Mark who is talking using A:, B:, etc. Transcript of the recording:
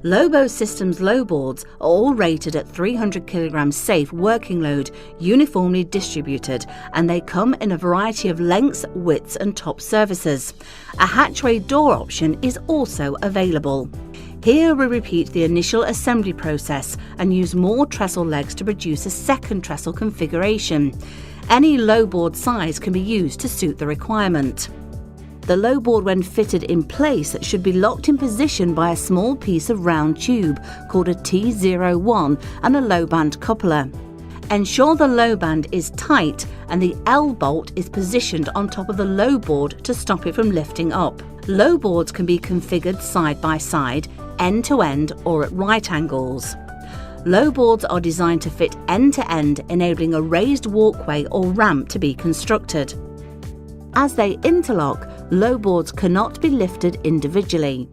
A: LOBO System's Loboards are all rated at 300 kg safe working load, uniformly distributed, and they come in a variety of lengths, widths and top surfaces. A hatchway door option is also available. Here we repeat the initial assembly process and use more trestle legs to produce a second trestle configuration. Any Loboard size can be used to suit the requirement. The Loboard, when fitted in place, should be locked in position by a small piece of round tube called a T01 and a low band coupler. Ensure the low band is tight and the L bolt is positioned on top of the Loboard to stop it from lifting up. Loboards can be configured side by side, end to end or at right angles. Loboards are designed to fit end to end, enabling a raised walkway or ramp to be constructed. As they interlock, Loboards cannot be lifted individually.